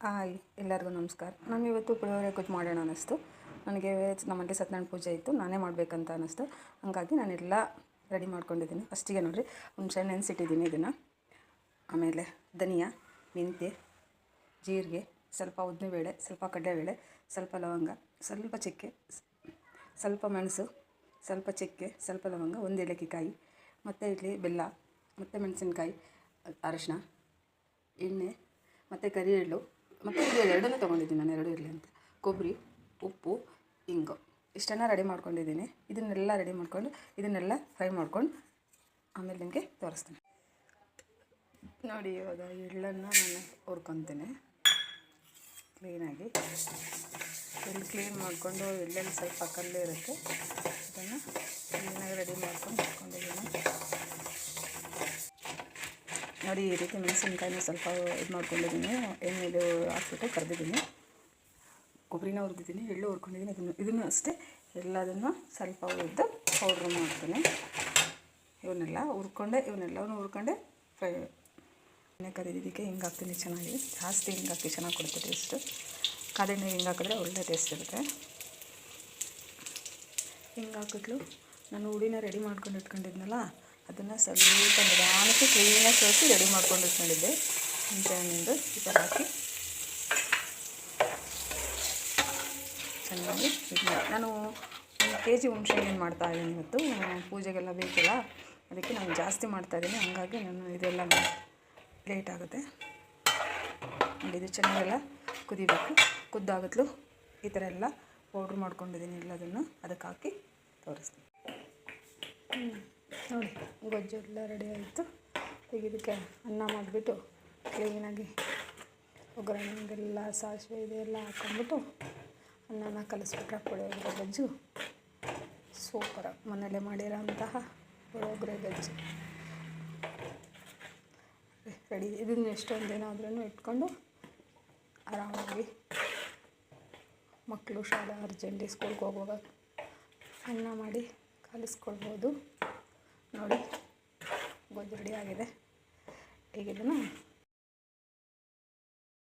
Hi ಎಲ್ಲರಿಗೂ ನಮಸ್ಕಾರ. ನಾನು ಇವತ್ತು ಪುಳಿಯೋಗರೆ ಗೊಜ್ಜು ಮಾಡೋಣ ಅನ್ನಿಸ್ತು. ನನಗೆ ನಮ್ಮಲ್ಲಿ ಸತ್ಯನಾರಾಯಣ ಪೂಜೆ ಇತ್ತು, ನಾನೇ ಮಾಡಬೇಕಂತ ಅನ್ನಿಸ್ತು. ಹಾಗಾಗಿ ನಾನೆಲ್ಲ ರೆಡಿ ಮಾಡ್ಕೊಂಡಿದ್ದೀನಿ. ಫಸ್ಟಿಗೆ ನೋಡಿರಿ, ಹುಣಸೆಹಣ್ಣು ನೆನೆಸಿಟ್ಟಿದ್ದೀನಿ. ಇದನ್ನು ಆಮೇಲೆ ಧನಿಯಾ, ಮೆಂತ್ಯ, ಜೀರಿಗೆ, ಸ್ವಲ್ಪ ಉದ್ದಿನಬೇಳೆ, ಸ್ವಲ್ಪ ಕಡಲೆಬೇಳೆ, ಸ್ವಲ್ಪ ಲವಂಗ, ಸ್ವಲ್ಪ ಚಕ್ಕೆ, ಸ್ವಲ್ಪ ಮೆಣಸು, ಸ್ವಲ್ಪ ಚಕ್ಕೆ, ಸ್ವಲ್ಪ ಲವಂಗ, ಒಂದು ಏಲಕ್ಕಿಕಾಯಿ, ಮತ್ತು ಇಲ್ಲಿ ಬೆಲ್ಲ, ಮತ್ತು ಮೆಣಸಿನ್ಕಾಯಿ, ಅರಶಿನ, ಎಣ್ಣೆ, ಮತ್ತು ಕರಿ ಎಳ್ಳು, ಮತ್ತು ಇದು ಎರಡನ್ನೂ ತೊಗೊಂಡಿದ್ದೀನಿ ನಾನು, ಎರಡು ಇರಲಿ ಅಂತ. ಕೊಬ್ಬರಿ, ಉಪ್ಪು, ಇಂಗು ಇಷ್ಟನ್ನು ರೆಡಿ ಮಾಡ್ಕೊಂಡಿದ್ದೀನಿ. ಇದನ್ನೆಲ್ಲ ರೆಡಿ ಮಾಡ್ಕೊಂಡು ಇದನ್ನೆಲ್ಲ ಫ್ರೈ ಮಾಡ್ಕೊಂಡು ಆಮೇಲೆ ನಿಮಗೆ ತೋರಿಸ್ತೀನಿ ನೋಡಿ. ಇವಾಗ ಎಳ್ಳನ್ನು ನಾನು ಹುರ್ಕೊತೀನಿ ಕ್ಲೀನಾಗಿ. ಎಳ್ಳು ಕ್ಲೀನ್ ಮಾಡಿಕೊಂಡು, ಎಳ್ಳೆಲ್ಲಿ ಸ್ವಲ್ಪ ಕಲ್ಲು ಇರುತ್ತೆ, ಅದನ್ನು ಕ್ಲೀನಾಗಿ ರೆಡಿ ಮಾಡ್ಕೊಂಡು ಇಟ್ಕೊಂಡಿದ್ದೀನಿ ನೋಡಿ. ಈ ರೀತಿ ಮೆಣಸಿನ್ಕಾಯಿನ ಸ್ವಲ್ಪ ಇದು ಮಾಡ್ಕೊಂಡಿದ್ದೀನಿ, ಎಣ್ಣೆದು ಹಾಕ್ಬಿಟ್ಟು ಕರೆದಿದ್ದೀನಿ. ಕೊಬ್ಬರಿನ ಹುರಿದಿದ್ದೀನಿ, ಎಳ್ಳು ಹುರ್ಕೊಂಡಿದ್ದೀನಿ. ಇದನ್ನು ಅಷ್ಟೇ ಎಲ್ಲದನ್ನು ಸ್ವಲ್ಪ ಹುರಿದು ಪೌಡ್ರ್ ಮಾಡ್ತೀನಿ. ಇವನ್ನೆಲ್ಲವನ್ನು ಹುರ್ಕೊಂಡೆ ಫ್ರೈ. ಎಣ್ಣೆ ಕರಿದಿದ್ದಕ್ಕೆ ಹಿಂಗೆ ಹಾಕ್ತೀನಿ, ಚೆನ್ನಾಗಿ ಜಾಸ್ತಿ ಹಿಂಗೆ ಹಾಕಿ ಚೆನ್ನಾಗಿ ಕೊಡುತ್ತೆ ಟೇಸ್ಟು. ಕಾದೆಣ್ಣೆ ಹಿಂಗೆ ಹಾಕಿದ್ರೆ ಒಳ್ಳೆ ಟೇಸ್ಟ್ ಇರುತ್ತೆ. ಹಿಂಗೆ ಹಾಕಿದ್ಲು ನಾನು ಹುಡಿನ ರೆಡಿ ಮಾಡ್ಕೊಂಡು ಇಟ್ಕೊಂಡಿದ್ನಲ್ಲ, ಅದನ್ನು ಸ್ವಲ್ಪ ನಿಧಾನಕ್ಕೆ ಕ್ಲೀನಾಗಿ ಸೋಸಿ ರೆಡಿ ಮಾಡ್ಕೊಂಡು ಇಟ್ಕೊಂಡಿದ್ದೆ. ಹುಣಸೆಹಣ್ಣಿಂದು ಈ ಥರ ಹಾಕಿ ಚೆನ್ನಾಗಿ ಇದು ಮಾಡಿ. ನಾನು 1 kg ಹುಣಸೆಹಣ್ಣು ಮಾಡ್ತಾಯಿದ್ದೀನಿ ಇವತ್ತು. ಪೂಜೆಗೆಲ್ಲ ಬೇಕಲ್ಲ, ಅದಕ್ಕೆ ನಾನು ಜಾಸ್ತಿ ಮಾಡ್ತಾಯಿದ್ದೀನಿ. ಹಾಗಾಗಿ ನಾನು ಇದೆಲ್ಲ ಲೇಟ್ ಆಗುತ್ತೆ. ಇದು ಚೆನ್ನಾಗೆಲ್ಲ ಕುದಿಬೇಕು. ಕುದ್ದಾಗತ್ಲು ಈ ಥರ ಎಲ್ಲ ಪೌಡ್ರ್ ಮಾಡ್ಕೊಂಡಿದ್ದೀನಿ. ಎಲ್ಲದನ್ನು ಅದಕ್ಕೆ ಹಾಕಿ ತೋರಿಸ್ತೀನಿ ನೋಡಿ. ಗೊಜ್ಜೆಲ್ಲ ರೆಡಿ ಆಯಿತು. ಈಗ ಇದಕ್ಕೆ ಅನ್ನ ಮಾಡಿಬಿಟ್ಟು ಕ್ಲೀನಾಗಿ ಒಗ್ಗರಣೆಗೆಲ್ಲ ಸಾಸಿವೆ ಇದೆಲ್ಲ ಹಾಕ್ಕೊಂಡ್ಬಿಟ್ಟು ಅನ್ನನ ಕಲಿಸ್ಬಿಟ್ರೆ ಪುಳಿಯೋಗರೆ ಗೊಜ್ಜು ಸೂಪರಾಗಿ ಮನೆಯಲ್ಲೇ ಮಾಡಿರೋ ಅಂತಹ ಪುಳಿಯೋಗರೆ ಗೊಜ್ಜು ರೆಡಿ. ಇದನ್ನು ಎಷ್ಟೊಂದು ದಿನ ಆದ್ರೂ ಇಟ್ಕೊಂಡು ಆರಾಮಾಗಿ ಮಕ್ಕಳು ಶಾಲೆ ಅರ್ಜೆಂಟಿ ಸ್ಕೂಲ್ಗೆ ಹೋಗುವಾಗ ಅನ್ನ ಮಾಡಿ ಕಲಿಸ್ಕೊಳ್ಬೋದು ನೋಡಿ. ಗೊಜ್ಜು ರೆಡಿ ಆಗಿದೆ. ಈಗ ಇದನ್ನು